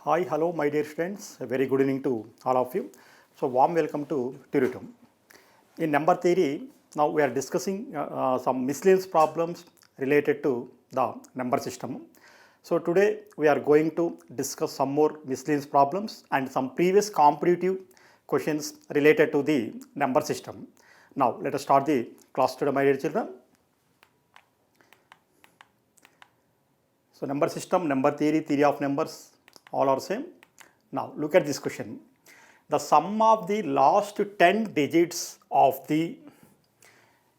Hi, hello, my dear students. A very good evening to all of you. So, warm welcome to Turitum. In number theory, now we are discussing some miscellaneous problems related to the number system. So, today we are going to discuss some more miscellaneous problems and some previous competitive questions related to the number system. Now, let us start the class today, my dear children. So, number system, number theory, theory of numbers, all are same. Now, look at this question. The sum of the last 10 digits of the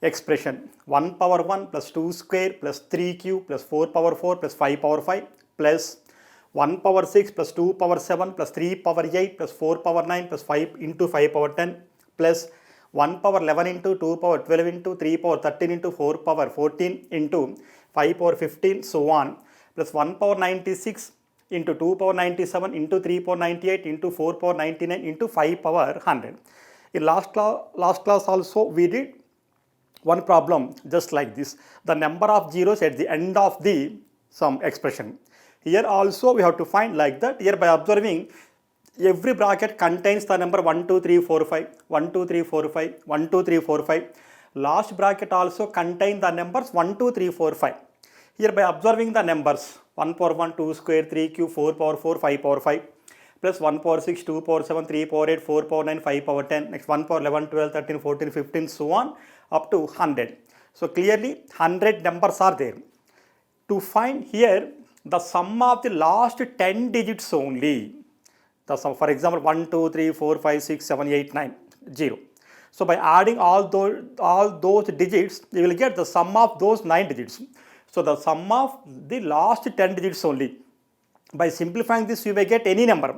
expression 1 power 1 plus 2 square plus 3 cube plus 4 power 4 plus 5 power 5 plus 1 power 6 plus 2 power 7 plus 3 power 8 plus 4 power 9 plus 5 into 5 power 10 plus 1 power 11 into 2 power 12 into 3 power 13 into 4 power 14 into 5 power 15 so on plus 1 power 96 into 2 power 97 into 3 power 98 into 4 power 99 into 5 power 100. In last class also we did one problem just like this. The number of zeros at the end of the some expression. Here also we have to find like that. Here by observing every bracket contains the number 1, 2, 3, 4, 5, 1, 2, 3, 4, 5, 1, 2, 3, 4, 5. Last bracket also contain the numbers 1, 2, 3, 4, 5. Here by observing the numbers 1 power 1, 2 square, 3 cube, 4 power 4, 5 power 5 plus 1 power 6, 2 power 7, 3 power 8, 4 power 9, 5 power 10, next 1 power 11, 12, 13, 14, 15 so on up to 100. So clearly 100 numbers are there. To find here the sum of the last 10 digits only. The sum, for example 1, 2, 3, 4, 5, 6, 7, 8, 9, 0. So by adding all those digits, you will get the sum of those 9 digits. So the sum of the last 10 digits only. By simplifying this, you may get any number.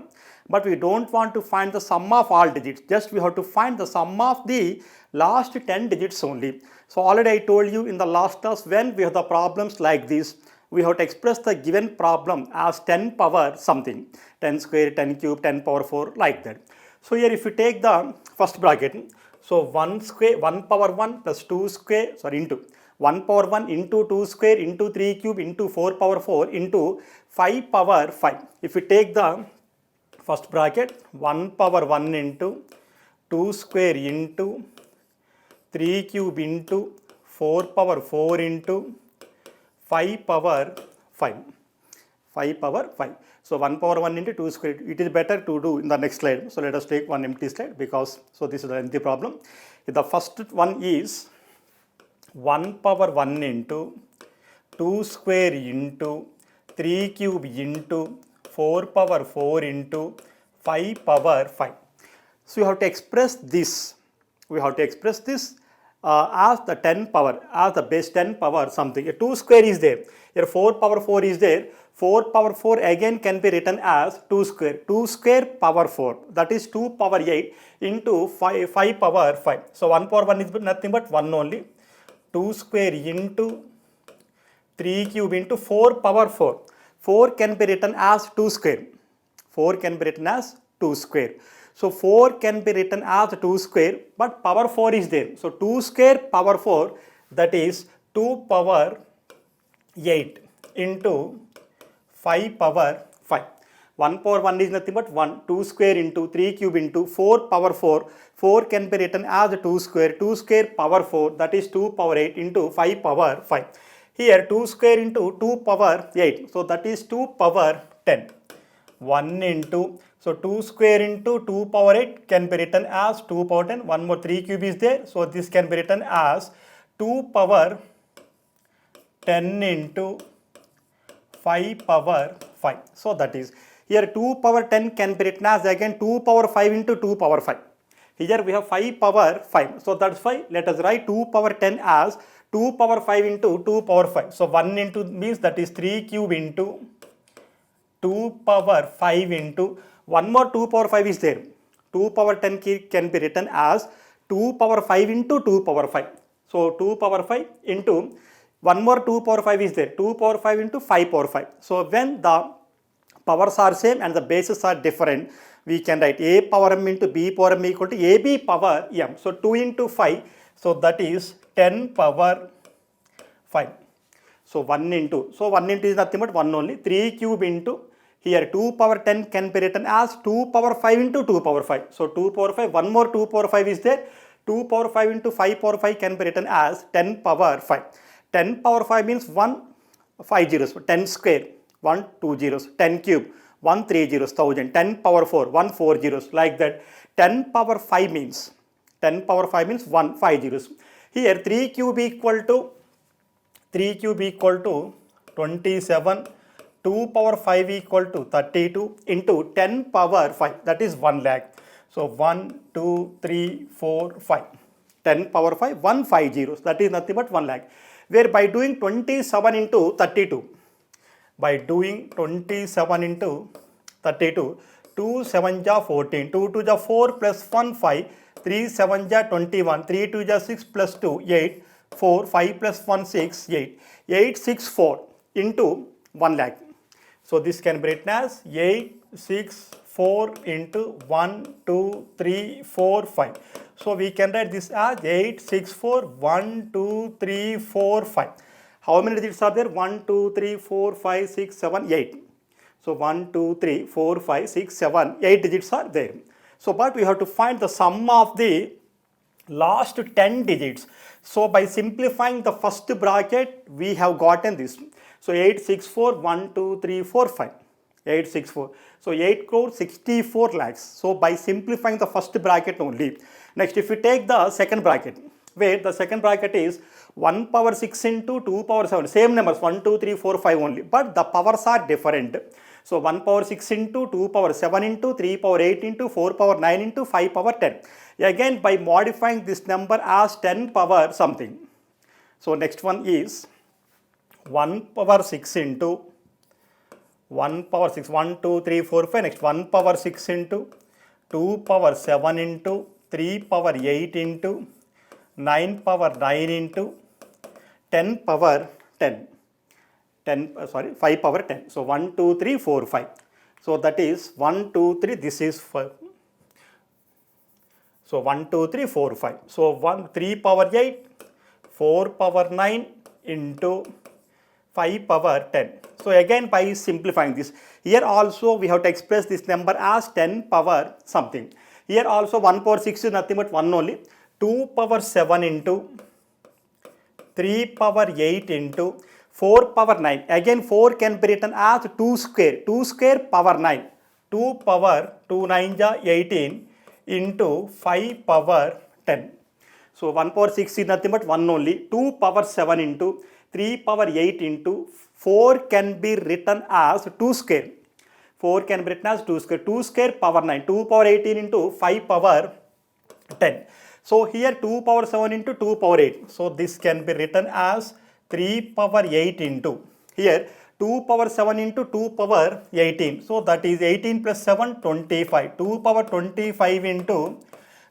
But we don't want to find the sum of all digits. Just we have to find the sum of the last 10 digits only. So already I told you in the last class, when we have the problems like this, we have to express the given problem as 10 power something. 10 square, 10 cube, 10 power 4 like that. So here if you take the first bracket, so 1 power 1 plus 2 square, into 1 power 1 into 2 square into 3 cube into 4 power 4 into 5 power 5. If you take the first bracket 1 power 1 into 2 square into 3 cube into 4 power 4 into 5 power 5. 5 power 5. So 1 power 1 into 2 square. It is better to do in the next slide. So let us take one empty slide because so this is the empty problem. The first one is 1 power 1 into 2 square into 3 cube into 4 power 4 into 5 power 5. So you have to express this. We have to express this as the 10 power, as the base 10 power something. A 2 square is there. Here 4 power 4 is there. 4 power 4 again can be written as 2 square. 2 square power 4. That is 2 power 8 into 5 power 5. So 1 power 1 is nothing but 1 only. 2 square into 3 cube into 4 power 4. 4 can be written as 2 square. 4 can be written as 2 square. So 4 can be written as 2 square but power 4 is there. So 2 square power 4 that is 2 power 8 into 5 power 5. 1 power 1 is nothing but 1. 2 square into 3 cube into 4 power 4. 4 can be written as 2 square. 2 square power 4 that is 2 power 8 into 5 power 5. Here 2 square into 2 power 8. So that is 2 power 10. 1 into, so 2 square into 2 power 8 can be written as 2 power 10. One more 3 cube is there. So this can be written as 2 power 10 into 5 power 5. So that is, here 2 power 10 can be written as again 2 power 5 into 2 power 5. Here we have 5 power 5. So that's why let us write 2 power 10 as 2 power 5 into 2 power 5. So 1 into means that is 3 cube into 2 power 5 into, one more 2 power 5 is there. 2 power 10 can be written as 2 power 5 into 2 power 5. So 2 power 5 into, one more 2 power 5 is there. 2 power 5 into 5 power 5. So when the powers are same and the bases are different, we can write a power m into b power m equal to ab power m. So 2 into 5, so that is 10 power 5. So 1 into is nothing but 1 only. 3 cube into Here 2 power 10 can be written as 2 power 5 into 2 power 5. So 2 power 5, one more 2 power 5 is there. 2 power 5 into 5 power 5 can be written as 10 power 5. 10 power 5 means 1, 5 zeros. 10 square, 1, 2 zeros. 10 cube, 1, 3 zeros, 1000. 10 power 4, 1, 4 zeros. Like that. 10 power 5 means 1, 5 zeros. Here 3 cube equal to 27. 2 power 5 equal to 32 into 10 power 5, that is 1 lakh. So 1, 2, 3, 4, 5. 10 power 5, 1, 5 zeros, that is nothing but 1 lakh. Where by doing 27 into 32, 2 7 ja 14, 2 2 ja 4 plus 1 5, 3 7 ja 21, 3 2 ja 6 plus 2 8, 4 5 plus 1 6 8, 864 into 1 lakh. So this can be written as 864 into 1, 2, 3, 4, 5. So we can write this as 864, 1, 2, 3, 4, 5. How many digits are there? 1, 2, 3, 4, 5, 6, 7, 8. So 1, 2, 3, 4, 5, 6, 7, 8 digits are there. So but we have to find the sum of the last 10 digits. So by simplifying the first bracket, we have gotten this. So 864, 1, 2, 3, 4, 5. 864. So 8 crore 64 lakhs. So by simplifying the first bracket only. Next, if we take the second bracket, where the second bracket is 1 power 6 into 2 power 7. Same numbers 1, 2, 3, 4, 5 only. But the powers are different. So 1 power 6 into 2 power 7 into 3 power 8 into 4 power 9 into 5 power 10. Again, by modifying this number as 10 power something. So next one is 1 power 6 into 1 power 6, 1, 2, 3, 4, 5. Next 1 power 6 into 2 power 7 into 3 power 8 into 9 power 9 into 10 power 10. 5 power 10. So 1, 2, 3, 4, 5. So that is 1, 2, 3. This is 5. So 1, 2, 3, 4, 5. So 3 power 8, 4 power 9 into 5 power 10. So again, by simplifying this, here also we have to express this number as 10 power something. Here also 1 power 6 is nothing but 1 only. 2 power 7 into 3 power 8 into 4 power 9. Again 4 can be written as 2 square. 2 square power 9. 2 power 2 9 ja 18 into 5 power 10. So 1 power 6 is nothing but 1 only. 2 power 7 into 3 power 8 into 4 can be written as 2 square. 4 can be written as 2 square. 2 square power 9. 2 power 18 into 5 power 10. So here 2 power 7 into 2 power 8. So this can be written as 3 power 8 into. Here 2 power 7 into 2 power 18. So that is 18 plus 7, 25. 2 power 25 into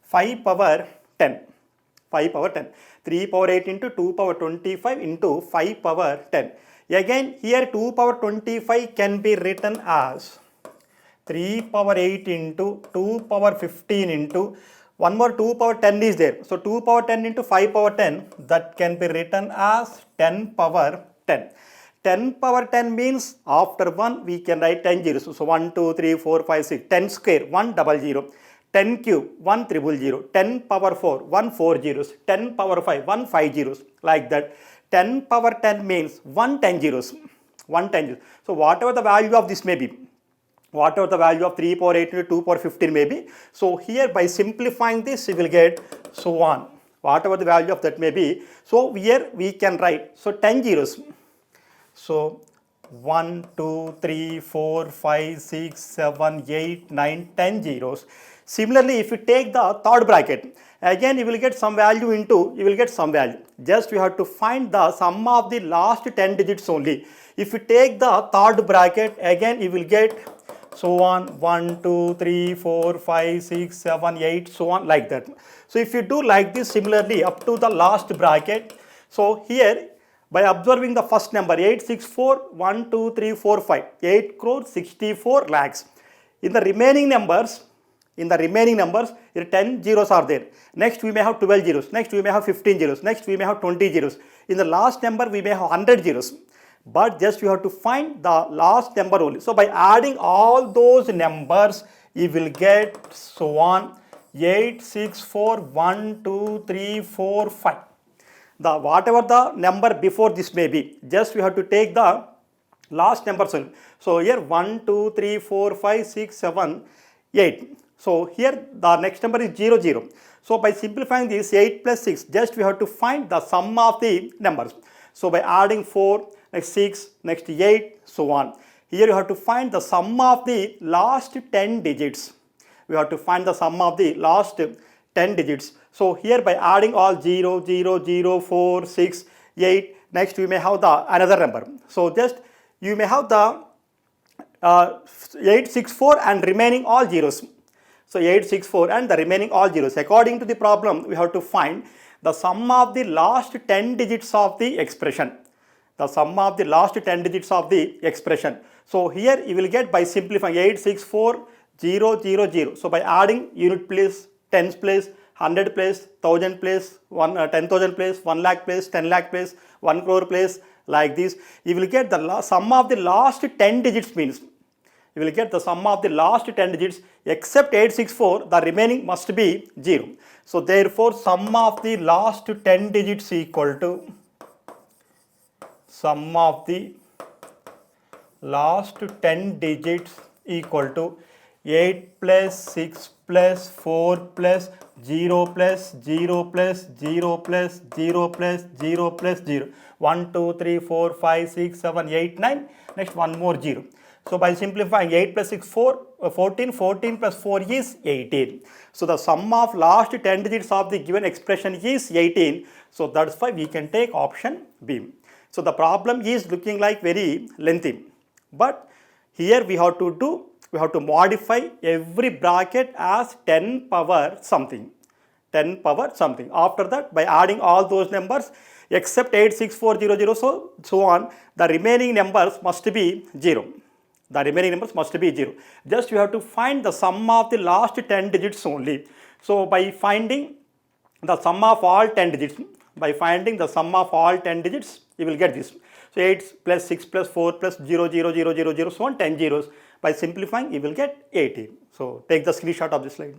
5 power 10. 5 power 10. 3 power 8 into 2 power 25 into 5 power 10. Again here 2 power 25 can be written as 3 power 8 into 2 power 15 into one more 2 power 10 is there. So 2 power 10 into 5 power 10, that can be written as 10 power 10. 10 power 10 means after 1 we can write 10 zeros. So 1, 2, 3, 4, 5, 6. 10 square 1 double 0. 10 cube 1 triple 0. 10 power 4 1 4 zeros. 10 power 5 1 5 zeros. Like that. 10 power 10 means 1 10 zeros. 1 10 zeros. So whatever the value of this may be, whatever the value of 3 power 8 into 2 power 15 may be. So here by simplifying this you will get so on. Whatever the value of that may be. So here we can write. So 10 zeros. So 1, 2, 3, 4, 5, 6, 7, 8, 9, 10 zeros. Similarly, if you take the third bracket, again you will get some value into, you will get some value. Just you have to find the sum of the last 10 digits only. If you take the third bracket, again you will get so on 1, 2, 3, 4, 5, 6, 7, 8, so on like that. So if you do like this similarly up to the last bracket, so here by observing the first number 864, 1, 2, 3, 4, 5, 8 crore 64 lakhs. In the remaining numbers, here 10 zeros are there. Next we may have 12 zeros. Next we may have 15 zeros. Next we may have 20 zeros. In the last number we may have 100 zeros. but just you have to find the last number only. So by adding all those numbers, you will get so on 8, 6, 4, 1, 2, 3, 4, 5. The whatever the number before this may be, just we have to take the last numbers only. So here 1, 2, 3, 4, 5, 6, 7, 8. So here the next number is 0, 0. So by simplifying this 8 plus 6, just we have to find the sum of the numbers. So by adding 4, next 6, next 8, so on. Here you have to find the sum of the last 10 digits. We have to find the sum of the last 10 digits. So here by adding all 0, 0, 0, 4, 6, 8, next we may have the another number. So just you may have the 864 and remaining all zeros. So 864 and the remaining all zeros. According to the problem, we have to find the sum of the last 10 digits of the expression. The sum of the last 10 digits of the expression. So here you will get by simplifying 864, 0, 0, 0. So by adding unit place, tens place, 100 place, 1000 place, 10,000 place, 1 lakh place, 10 lakh place, 1 crore place, like this, you will get the sum of the last 10 digits means, you will get the sum of the last 10 digits except 864, the remaining must be 0. So therefore, sum of the last 10 digits equal to sum of the last 10 digits equal to 8 plus 6 plus 4 plus 0 plus 0 plus 0 plus 0 plus 0 plus 0. 1, 2, 3, 4, 5, 6, 7, 8, 9. Next one more 0. So by simplifying 8 plus 6, 14, 14 plus 4 is 18. So the sum of last 10 digits of the given expression is 18. So that's why we can take option B. So the problem is looking like very lengthy. But here we have to modify every bracket as 10 power something. 10 power something. After that, by adding all those numbers except 86400, so on, the remaining numbers must be 0. The remaining numbers must be 0. Just you have to find the sum of the last 10 digits only. So by finding the sum of all 10 digits, you will get this. So 8 plus 6 plus 4 plus 0, 0, 0, 0, 0, so on 10 zeros. By simplifying, you will get 18. So take the screenshot of this slide.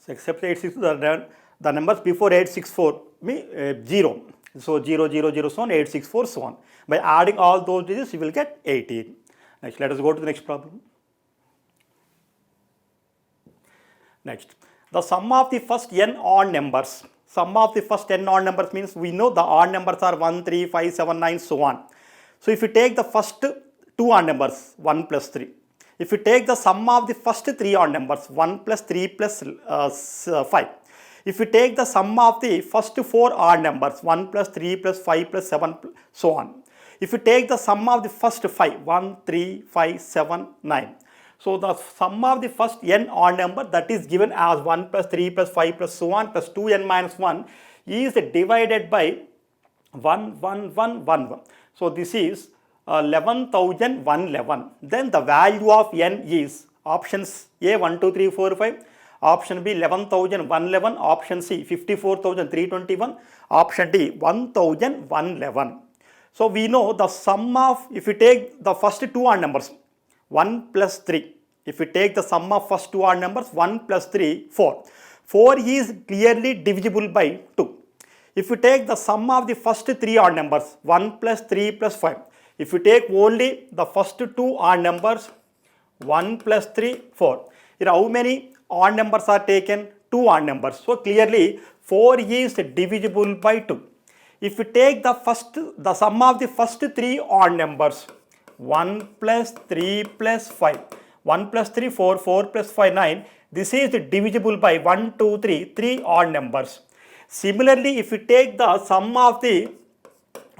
So except 864, the numbers before 864 mean 0. So 0, 0, 0, so on, 864, so on. By adding all those digits, you will get 18. Next, let us go to the next problem. Next, the sum of the first n odd numbers. Sum of the first n odd numbers means we know the odd numbers are 1, 3, 5, 7, 9, so on. So if you take the first two odd numbers, 1 plus 3. If you take the sum of the first three odd numbers, 1 plus 3 plus 5. If you take the sum of the first four odd numbers, 1 plus 3 plus 5 plus 7, so on. If you take the sum of the first 5, 1, 3, 5, 7, 9. So the sum of the first n odd number, that is given as 1 plus 3 plus 5 plus so on plus 2n minus 1 is divided by 1, 1, 1, 1, 1. So this is 11,111. Then the value of n is options A 1, 2, 3, 4, 5. Option B 11,111. Option C 54,321. Option D 1,111. So we know the sum of, if you take the first two odd numbers, 1 plus 3. If you take the sum of first two odd numbers, 1 plus 3, 4. 4 is clearly divisible by 2. If you take the sum of the first three odd numbers, 1 plus 3 plus 5. If you take only the first two odd numbers, 1 plus 3, 4. Here how many odd numbers are taken? 2 odd numbers. So clearly 4 is divisible by 2. If you take the sum of the first three odd numbers, 1 plus 3 plus 5. 1 plus 3, 4, 4 plus 5, 9. This is divisible by 1, 2, 3, 3 odd numbers. Similarly, if you take the sum of the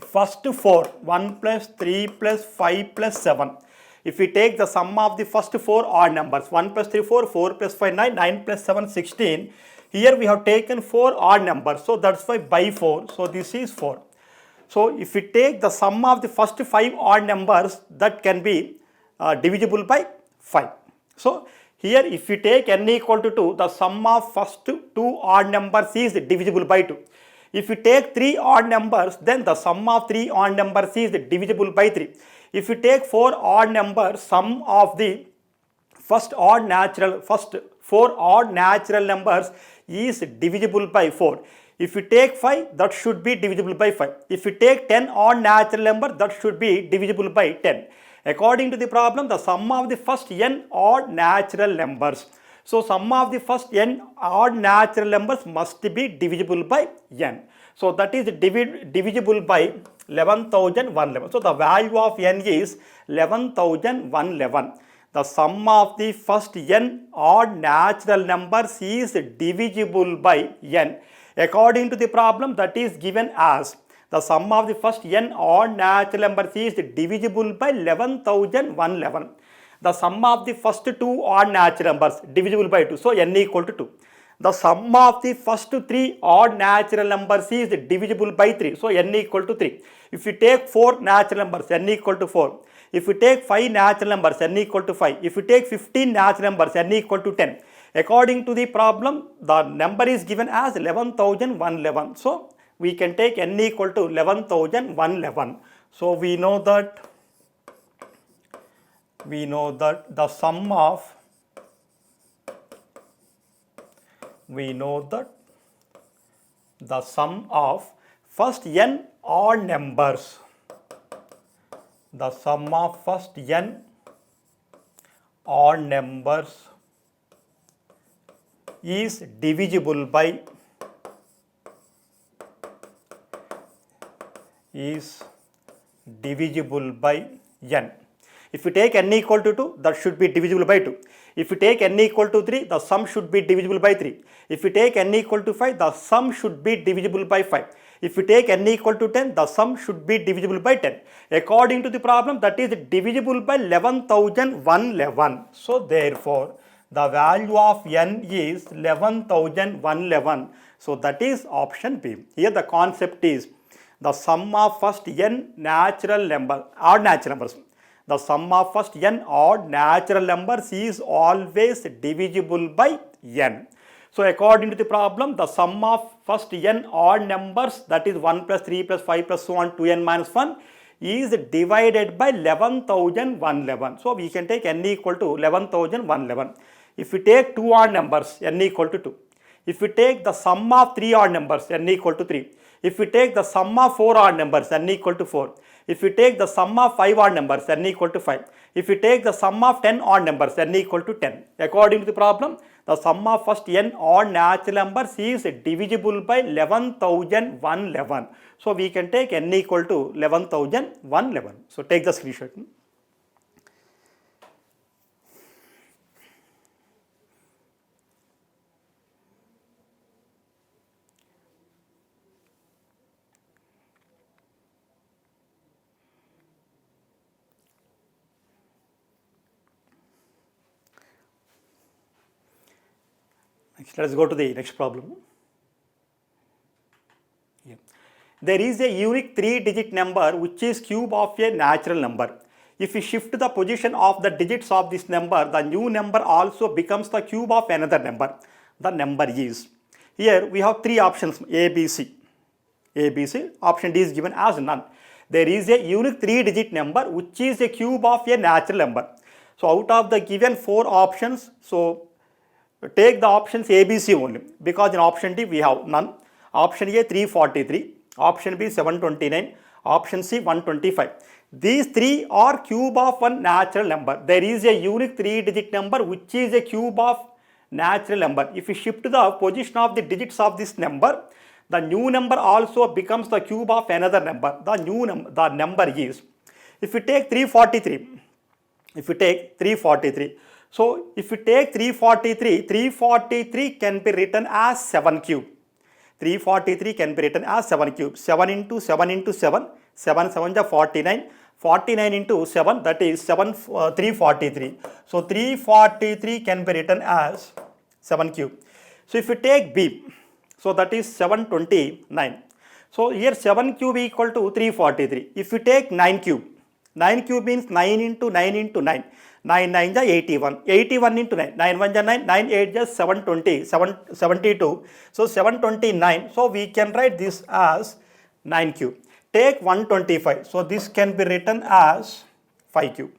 first 4, 1 plus 3 plus 5 plus 7. If we take the sum of the first 4 odd numbers, 1 plus 3 4, 4 plus 5 9, 9 plus 7 16. Here we have taken 4 odd numbers, so that's why by 4. So this is 4. So if we take the sum of the first 5 odd numbers, that can be divisible by 5. So here if we take n equal to 2, the sum of first 2 odd numbers is divisible by 2. If we take 3 odd numbers, then the sum of 3 odd numbers is divisible by 3. If we take 4 odd numbers, sum of the first 4 odd natural numbers is divisible by 4. If we take 5, that should be divisible by 5. If we take 10 odd natural number, that should be divisible by 10. According to the problem, the sum of the first n odd natural numbers. So sum of the first n odd natural numbers must be divisible by n. So that is divisible by 11,111. So the value of n is 11,111. The sum of the first n odd natural numbers is divisible by n. According to the problem, that is given as the sum of the first n odd natural numbers is divisible by 11,111. The sum of the first 2 odd natural numbers divisible by 2. So n equal to 2. The sum of the first 3 odd natural numbers is divisible by 3. So n equal to 3. If we take 4 natural numbers, n equal to 4. If we take 5 natural numbers, n equal to 5. If we take 15 natural numbers, n equal to 10. According to the problem, the number is given as 11,111. So we can take n equal to 11,111. So we know that the sum of first n odd numbers, the sum of first n odd numbers is divisible by n. If we take n equal to 2, that should be divisible by 2. If we take n equal to 3, the sum should be divisible by 3. If we take n equal to 5, the sum should be divisible by 5. If we take n equal to 10, the sum should be divisible by 10. According to the problem, that is divisible by 11,111. So therefore, the value of n is 11,111. So that is option B. Here the concept is the sum of first n odd natural numbers. The sum of first n odd natural numbers is always divisible by n. So according to the problem, the sum of first n odd numbers, that is 1 plus 3 plus 5 plus so on 2n minus 1, is divided by 11,111. So we can take n equal to 11,111. If we take 2 odd numbers, n equal to 2. If we take the sum of 3 odd numbers, n equal to 3. If we take the sum of 4 odd numbers, n equal to 4. If we take the sum of 5 odd numbers, n equal to 5. If we take the sum of 10 odd numbers, n equal to 10. According to the problem, the sum of first n odd natural numbers is divisible by 11,111. So we can take n equal to 11,111. So take the screenshot. Next, let us go to the next problem. Yeah. There is a unique 3-digit number which is cube of a natural number. If we shift the position of the digits of this number, the new number also becomes the cube of another number. The number is. Here we have 3 options A, B, C. A, B, C. Option D is given as none. There is a unique 3-digit number which is a cube of a natural number. So out of the given 4 options, so take the options A, B, C only, because in option D we have none. Option A 343, option B 729, option C 125. These 3 are cube of one natural number. There is a unique 3-digit number which is a cube of natural number. If we shift the position of the digits of this number, the new number also becomes the cube of another number. The number is, if we take 343, so if we take 343 can be written as 7 cube. 343 can be written as 7 cube. 7 into 7 into 7, 7 7 is 49. 49 into 7, that is 343. So 343 can be written as 7 cube. So if you take B, so that is 729. So here 7 cube equal to 343. If you take 9 cube, 9 cube means 9 into 9 into 9. 9 9 is 81. 81 into 9. 9 1 is 9. 9 8 is 720. 72. So 729. So we can write this as 9 cube. Take 125. So this can be written as 5 cube.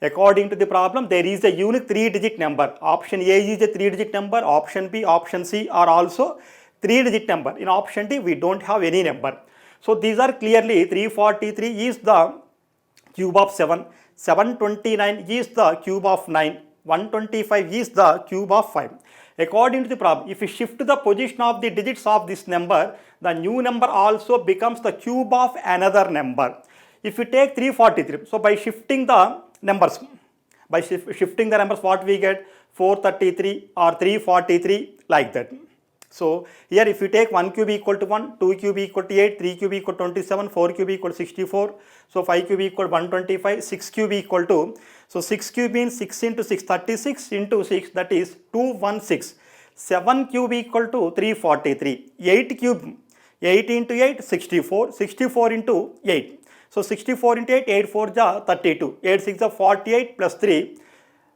According to the problem, there is a unique 3-digit number. Option A is a 3-digit number. Option B, option C are also 3-digit number. In option D, we don't have any number. So these are clearly 343 is the cube of 7. 729 is the cube of 9. 125 is the cube of 5. According to the problem, if we shift the position of the digits of this number, the new number also becomes the cube of another number. If we take 343, so by shifting the numbers, what we get? 433 or 343, like that. So here if you take 1 cube equal to 1, 2 cube equal to 8, 3 cube equal to 27, 4 cube equal to 64, so 5 cube equal to 125, 6 cube equal to, so 6 cube means 6 into 6, 36 into 6, that is 216. 7 cube equal to 343, 8 cube, 8 into 8, 64, 64 into 8. So 64 into 8, 8 4 is 32, 8 6 is 48 plus 3,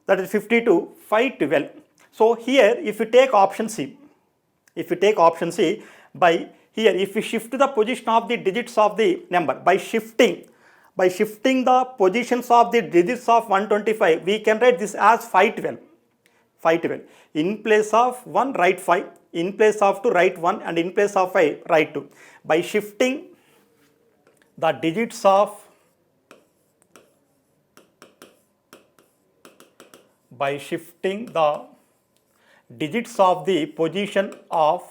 that is 52, 5 12. So here if you take option C, by here if we shift the position of the digits of the number, by shifting the positions of the digits of 125, we can write this as 512. In place of 1, write 5. In place of 2, write 1. And in place of 5, write 2. By shifting the digits of the position of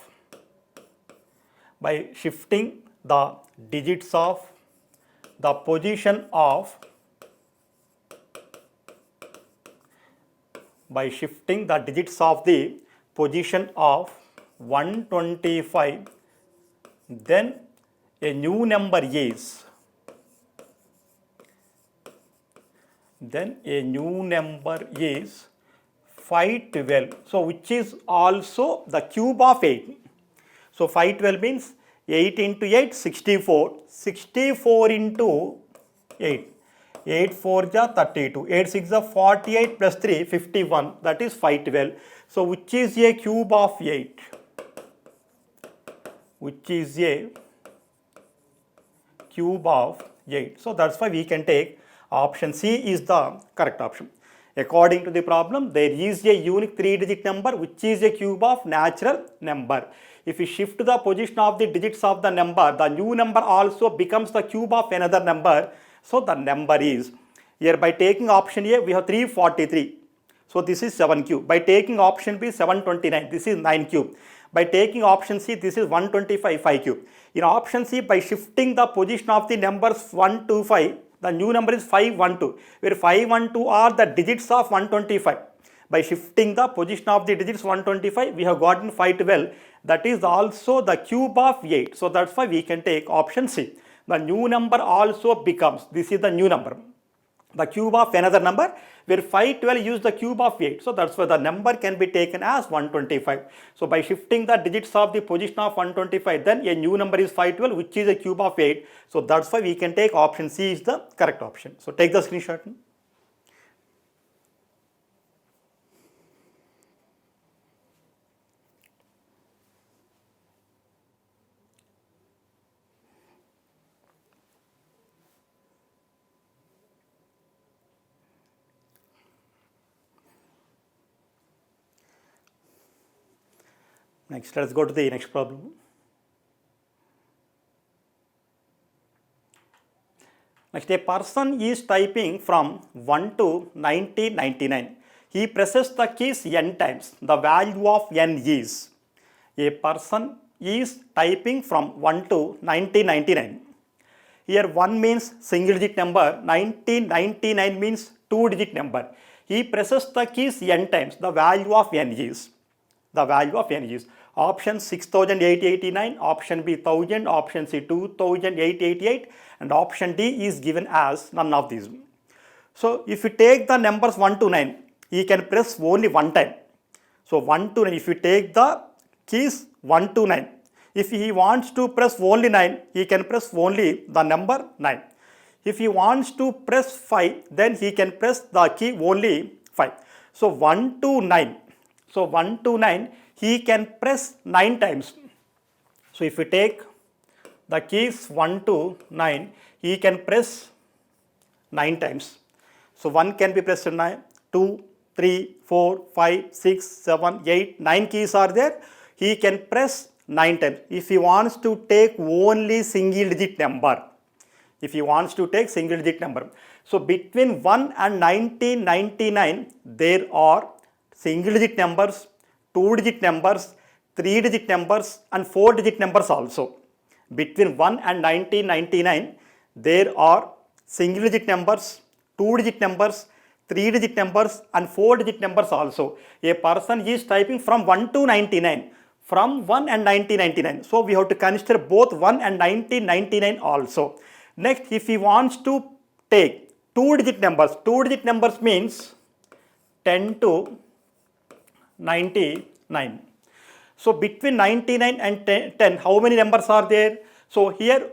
by shifting the digits of the position of 125, then a new number is 512. So which is also the cube of 8. So 512 means 8 into 8, 64. 64 into 8. 8 4 is 32. 8 6 is 48 plus 3, 51. That is 512. So which is a cube of 8? So that's why we can take option C is the correct option. According to the problem, there is a unique 3-digit number which is a cube of natural number. If we shift the position of the digits of the number, the new number also becomes the cube of another number. So the number is, here by taking option A, we have 343. So this is 7 cube. By taking option B, 729. This is 9 cube. By taking option C, this is 125, 5 cube. In option C, by shifting the position of the numbers 1 to 5, the new number is 512, where 512 are the digits of 125. By shifting the position of the digits 125, we have gotten 512. That is also the cube of 8. So that's why we can take option C. The new number also becomes, this is the new number, the cube of another number, where 512 use the cube of 8. So that's why the number can be taken as 125. So by shifting the digits of the position of 125, then a new number is 512, which is a cube of 8. So that's why we can take option C is the correct option. So take the screenshot. Next, let's go to the next problem. Next, a person is typing from 1 to 1999. He presses the keys n times. The value of n is. A person is typing from 1 to 1999. Here 1 means single digit number, 1999 means 2-digit number. He presses the keys n times. The value of n is. Option 6889, option B 1000, option C 2888, and option D is given as none of these. So if you take the numbers 1 to 9, he can press only one time. So 1 to 9, if you take the keys 1 to 9, if he wants to press only 9, he can press only the number 9. If he wants to press 5, then he can press the key only 5. So 1 to 9. So 1 to 9, he can press 9 times. So if you take the keys 1 to 9, he can press 9 times. So 1 can be pressed 9, 2, 3, 4, 5, 6, 7, 8, 9 keys are there. He can press 9 times. If he wants to take only single digit number, if he wants to take single digit number. So between 1 and 1999, there are single digit numbers, 2 digit numbers, 3 digit numbers, and 4 digit numbers also. Between 1 and 1999, there are single digit numbers, 2 digit numbers, 3 digit numbers, and 4 digit numbers also. A person is typing from 1 to 99, from 1 and 1999. So we have to consider both 1 and 1999 also. Next, if he wants to take 2 digit numbers means 10 to 99. So between 99 and 10, how many numbers are there? So here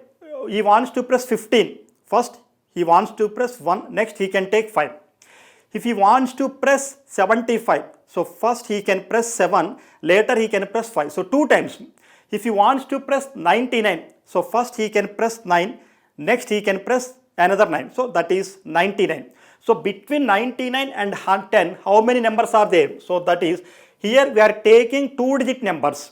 he wants to press 15. First he wants to press 1, next he can take 5. If he wants to press 75, so first he can press 7, later he can press 5. So 2 times. If he wants to press 99, so first he can press 9, next he can press another 9. So that is 99. So between 99 and 10, how many numbers are there? So that is, here we are taking 2 digit numbers.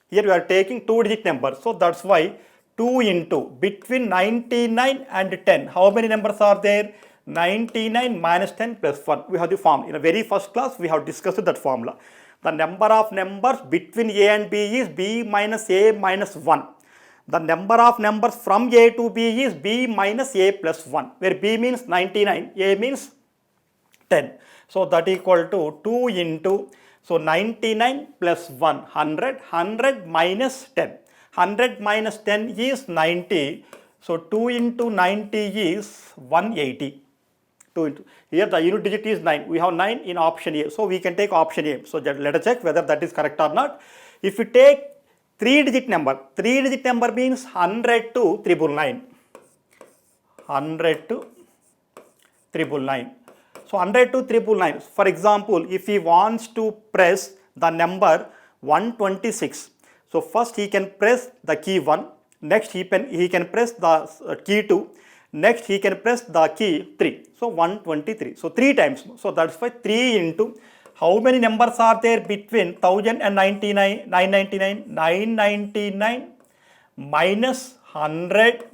Here we are taking 2 digit numbers. So that's why 2 into between 99 and 10. How many numbers are there? 99 minus 10 plus 1. We have the formula. In the very first class, we have discussed that formula. The number of numbers between A and B is B minus A minus 1. The number of numbers from A to B is B minus A plus 1, where B means 99, A means 10. So that equal to 2 into, so 99 plus 1, 100, 100 minus 10. 100 minus 10 is 90. So 2 into 90 is 180. 2 into, here the unit digit is 9. We have 9 in option A. So we can take option A. So let us check whether that is correct or not. If you take 3 digit number means 100 to 999. 100 to 999. So 100 to 999. For example, if he wants to press the number 126, so first he can press the key 1, next he can press the key 2, next he can press the key 3. So 123. So 3 times. So that's why 3 into, how many numbers are there between 1000 and 999? 999 minus 100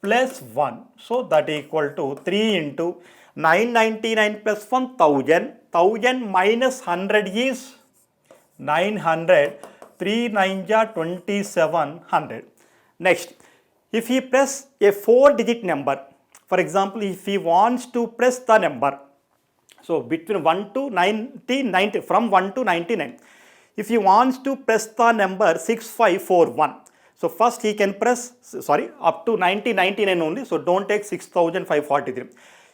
plus 1. So that equal to 3 into 999 plus 1000. 1000 minus 100 is 900. 3 9 ja 2700. Next, if he press a 4 digit number, for example, if he wants to press the number, so between 1 to 90, from 1 to 99, if he wants to press the number 6541, so first he can press, up to 1999 only, so don't take 6543.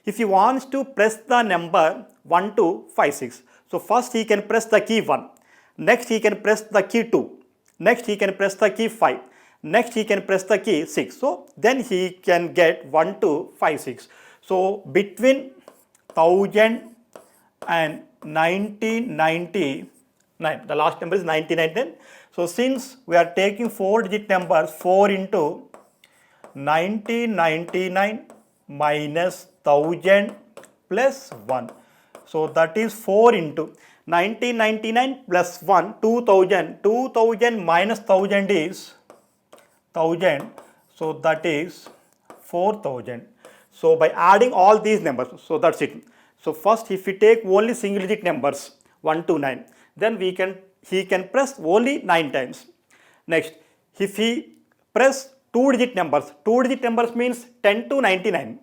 If he wants to press the number 1256, so first he can press the key 1, next he can press the key 2, next he can press the key 5, next he can press the key 6. So then he can get 1256. So between 1000 and 1999, the last number is 1999. So since we are taking 4 digit numbers, 4 into 1999 minus 1000 plus 1. So that is 4 into 1999 plus 1, 2000. 2000 minus 1000 is 1000. So that is 4000. So by adding all these numbers, so that's it. So first, if we take only single digit numbers 1 to 9, then he can press only 9 times. Next, if he press 2 digit numbers means 10 to 99.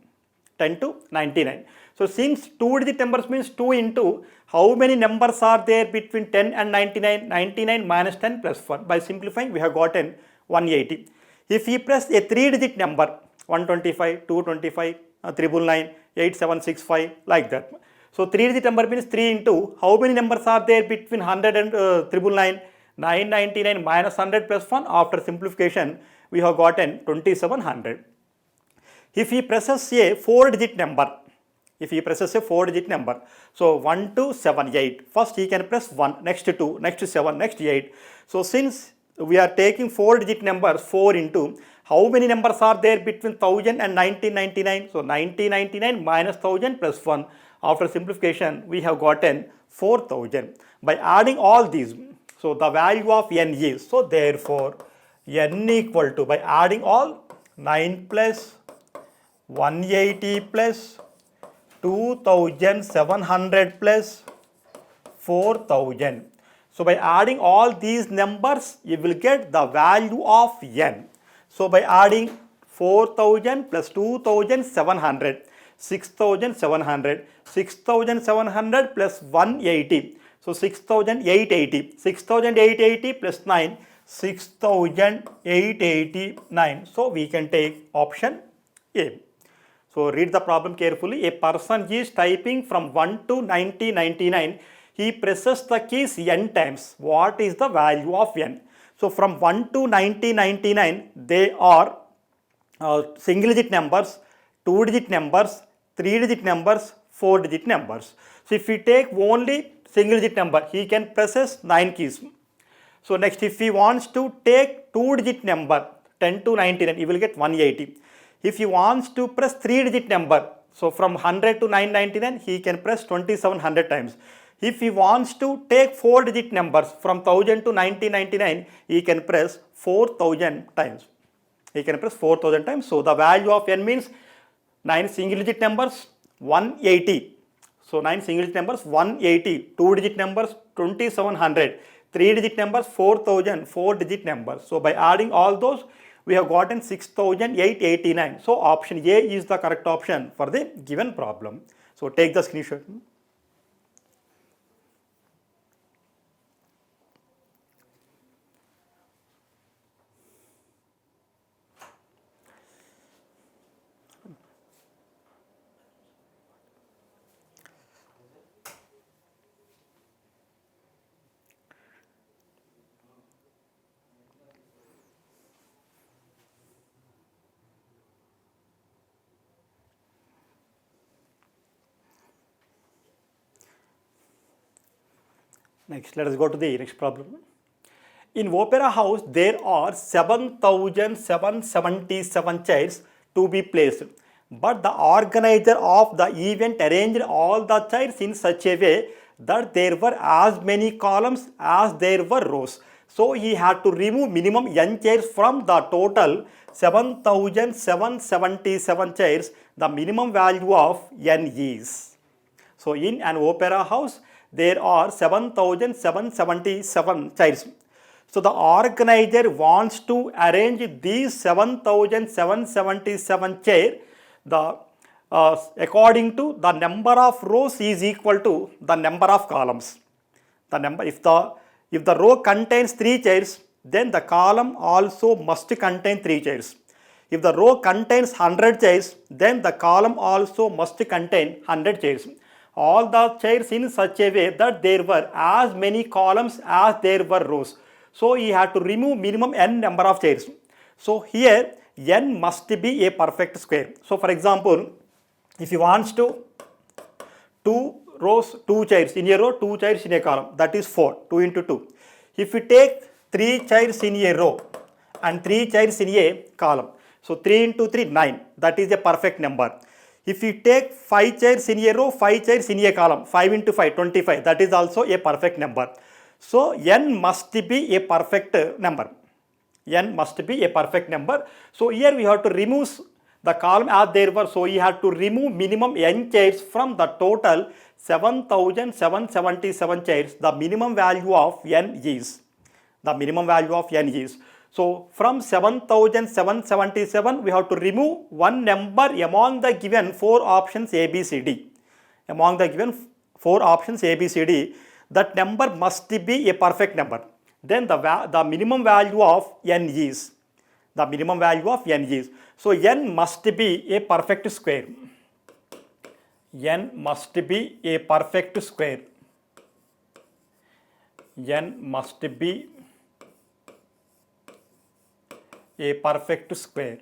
10 to 99. So since 2-digit numbers means 2 into how many numbers are there between 10 and 99? 99 minus 10 plus 1. By simplifying, we have gotten 180. If we press a 3-digit number, 125, 225, 999, 8765, like that. So 3-digit number means 3 into how many numbers are there between 100 and 999? 999 minus 100 plus 1. After simplification, we have gotten 2700. If he presses a 4-digit number, so 1 to 7, 8. First he can press 1, next 2, next 7, next 8. So since we are taking 4-digit numbers, 4 into how many numbers are there between 1000 and 1999? So 1999 minus 1000 plus 1. After simplification, we have gotten 4000. By adding all these, so the value of n is, so therefore n equal to, by adding all, 9 plus 180 plus 2700 plus 4000. So by adding all these numbers, you will get the value of n. So by adding 4000 plus 2700, 6700, 6700 plus 180. So 6880, 6880 plus 9, 6889. So we can take option A. So read the problem carefully. A person is typing from 1 to 9099. He presses the keys n times. What is the value of n? So from 1 to 9099, they are single-digit numbers, 2-digit numbers, 3-digit numbers, 4-digit numbers. So if we take only single-digit number, he can presses 9 keys. So next, if he wants to take 2-digit number, 10 to 99, he will get 180. If he wants to press 3-digit number, so from 100 to 999, he can press 2700 times. If he wants to take 4-digit numbers from 1000 to 1999, he can press 4000 times. So the value of n means 9 single-digit numbers, 180. So 9 single-digit numbers, 180. 2-digit numbers, 2700. 3-digit numbers, 4000. 4-digit numbers. So by adding all those, we have gotten 6889. So option A is the correct option for the given problem. So take the screenshot. Next, let us go to the next problem. In Opera House, there are 7,777 chairs to be placed, but the organizer of the event arranged all the chairs in such a way that there were as many columns as there were rows. So he had to remove minimum n chairs from the total 7,777 chairs. The minimum value of n is. So in an opera house, there are 7,777 chairs. So the organizer wants to arrange these 7,777 chairs. According to the number of rows is equal to the number of columns. If the row contains 3 chairs, then the column also must contain 3 chairs. If the row contains 100 chairs, then the column also must contain 100 chairs. All the chairs in such a way that there were as many columns as there were rows. So he had to remove minimum n number of chairs. So here n must be a perfect square. So for example, if he wants to 2 rows, 2 chairs in a row, 2 chairs in a column, that is 4, 2 into 2. If we take 3 chairs in a row and 3 chairs in a column, so 3 into 3, 9, that is a perfect number. If you take 5 chairs in a row, 5 chairs in a column, 5 into 5, 25, that is also a perfect number. So n must be a perfect number. N must be a perfect number. So here we have to remove the column as there were. So you have to remove minimum n chairs from the total 7,777 chairs. The minimum value of n is. So from 7,777, we have to remove one number among the given 4 options A, B, C, D. among the given 4 options A, B, C, D, that number must be a perfect number. Then the minimum value of n is, so n must be a perfect square. N must be a perfect square. N must be a perfect square.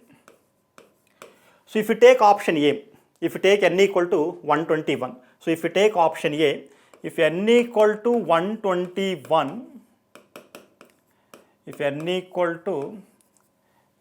So if you take option A, if you take n equal to 121, so if you take option A, if n equal to 121, if n equal to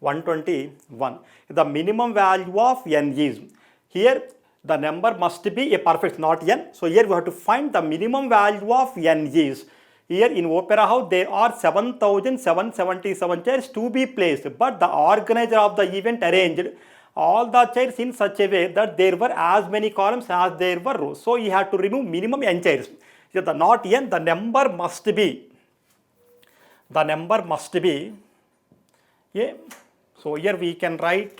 121, the minimum value of n is, here the number must be a perfect, not n. So here we have to find the minimum value of n is. Here in Opera House there are 7,777 chairs to be placed, but the organizer of the event arranged all the chairs in such a way that there were as many columns as there were rows. So you have to remove minimum n chairs. Here the not n, the number must be a. So here we can write,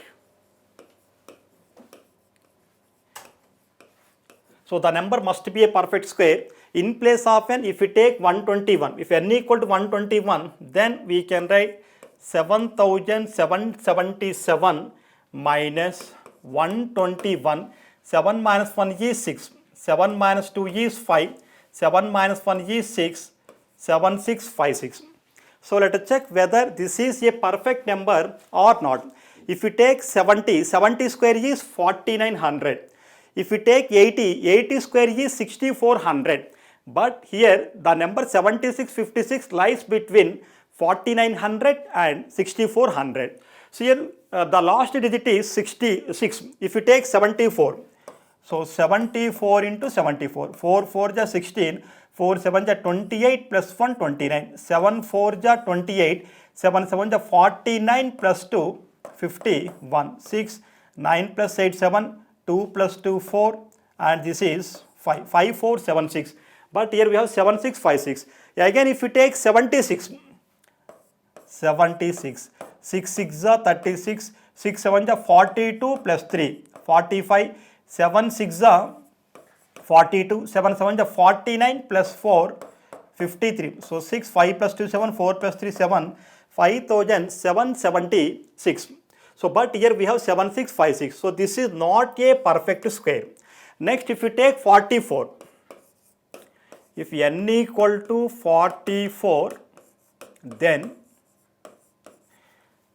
so the number must be a perfect square. In place of n, if we take 121, if n equal to 121, then we can write 7,777 minus 121. 7 minus 1 is 6, 7 minus 2 is 5, 7 minus 1 is 6, 7656. So let us check whether this is a perfect number or not. If you take 70 square is 4900. If you take 80 square is 6400. But here the number 7656 lies between 4900 and 6400. So here the last digit is 66. If you take 74, so 74 into 74, 4 4 ja 16, 4 7 ja 28 plus 1 29, 7 4 ja 28, 7 7 ja 49 plus 2 51, 6 9 plus 8 7, 2 plus 2 4, and this is 5 5 4 7 6. But here we have 7656. Again if you take 76, 6 6 are 36, 6 7 are 42 plus 3 45, 7 6 are 42, 7 7 are 49 plus 4 53. So 6 5 plus 2 7, 4 plus 3 7, 5776. So but here we have 7656. So this is not a perfect square. Next if you take 44, if n equal to 44, then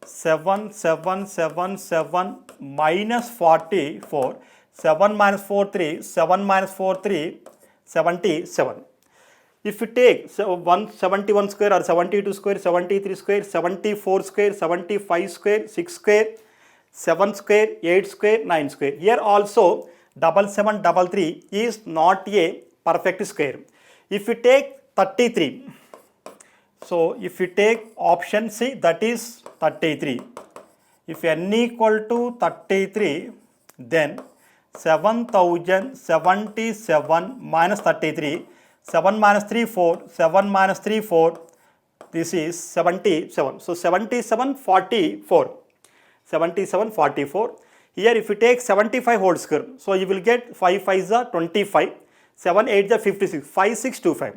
7777 minus 44, 7 minus 4 3, 7 minus 4 3, 77. If you take 171 square or 72 square, 73 square, 74 square, 75 square, 6 square, 7 square, 8 square, 9 square. Here also 7733 is not a perfect square. If you take 33, so if you take option C, that is 33. If n equal to 33, then 7077 minus 33, 7 minus 3 4, 7 minus 3 4, this is 77. So 7744. 7744. Here if you take 75 whole square, so you will get 5 5s are 25, 7 8s are 56, 5625.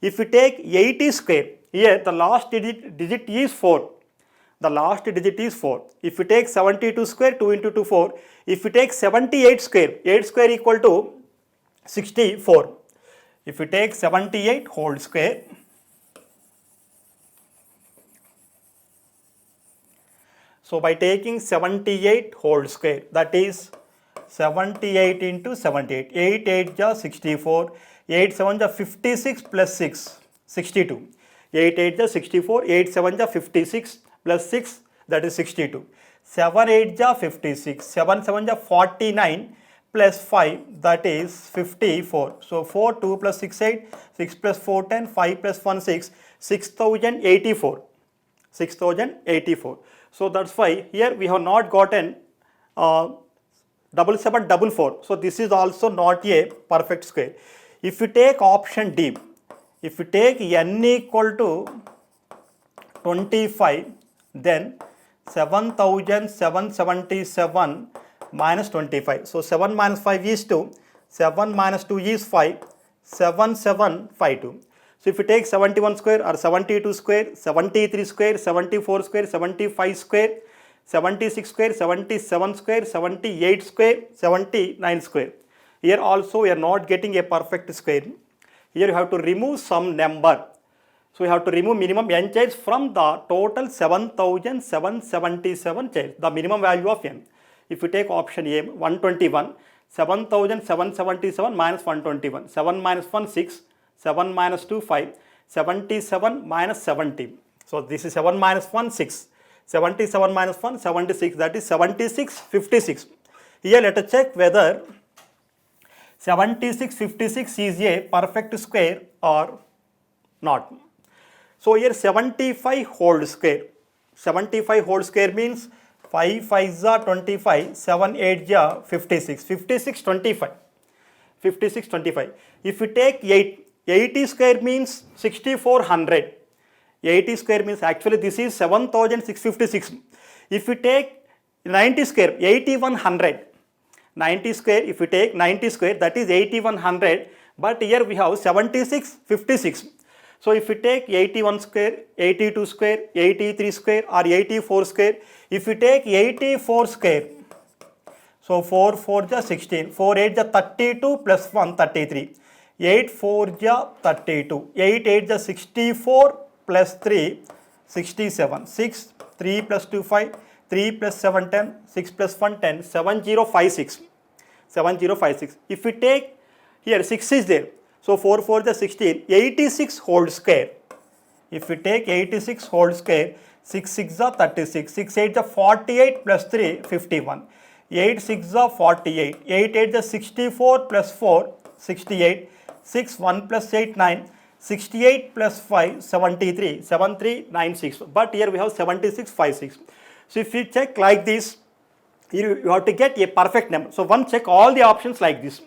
If you take 80 square, here the last digit is 4. The last digit is 4. If you take 72 square, 2 into 2 4. If you take 78 square, 8 square equal to 64. If you take 78 whole square, so by taking 78 whole square, that is 78 into 78, 8 8 is 64, 8 7 is 56 plus 6, 62. 8 8 is 64, 8 7 is 56 plus 6, that is 62. 7 8 is 56, 7 7 is 49 plus 5, that is 54. So 4 2 plus 6 8, 6 plus 4 10, 5 plus 1 6, 6084. 6084. So that's why here we have not gotten 7744. So this is also not a perfect square. If you take option D, if you take n equal to 25, then 7777 minus 25. So 7 minus 5 is 2, 7 minus 2 is 5, 7752. So if you take 71 square or 72 square, 73 square, 74 square, 75 square, 76 square, 77 square, 78 square, 79 square. Here also we are not getting a perfect square. Here you have to remove some number. So you have to remove minimum n childs from the total 7777 childs, the minimum value of n. If you take option A, 121, 7777 minus 121, 7 minus 1, 6, 7 minus 2, 5, 77 minus 70. So this is 7 minus 1, 6, 77 minus 1, 76, that is 76, 56. Here let us check whether 76, 56 is a perfect square or not. So here 75 whole square. 75 whole square means 5 5s are 25, 7 8s are 56, 56 25, 56 25. If you take 80 square means 6400. 80 square means actually this is 7656. If you take 90 square, 8100. 90 square, if you take 90 square, that is 8100, but here we have 76 56. So if you take 81 square, 82 square, 83 square or 84 square, if you take 84 square, so 4 4 is 16, 4 8 is 32 plus 1 33, 8 4 is 32, 8 8 is 64 plus 3 67, 6 3 plus 2 5, 3 plus 7 10, 6 plus 1 10, 7056, 7056. If we take here 6 is there, so 4 4 is 16, 86 whole square. If we take 86 whole square, 6 6 is 36, 6 8 is 48 plus 3 51, 8 6 is 48, 8 8 is 64 plus 4 68, 6 1 plus 8 9, 68 plus 5 73, 7396, but here we have 76 56. So if you check like this, you have to get a perfect number. So one check all the options like this.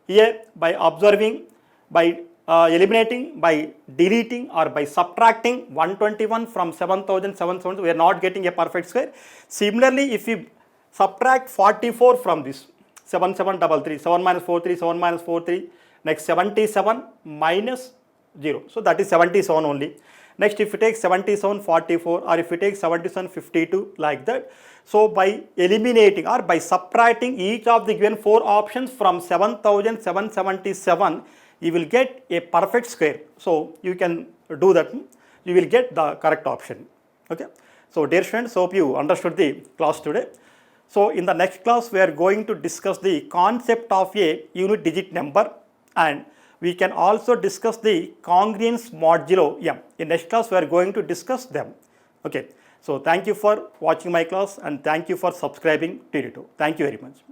Here by observing, by eliminating, by deleting or by subtracting 121 from 7777, we are not getting a perfect square. Similarly, if you subtract 44 from this, 7733, 7 minus 43, 7 minus 43, next 77 minus 0, so that is 77 only. Next if you take 77 44 or if you take 77 52, like that. So by eliminating or by subtracting each of the given 4 options from 7777, you will get a perfect square. So you can do that, you will get the correct option. Okay. So dear students, hope you understood the class today. So in the next class we are going to discuss the concept of a unit digit number, and we can also discuss the congruence modulo m. In next class we are going to discuss them. Okay. So thank you for watching my class and thank you for subscribing to YouTube. Thank you very much.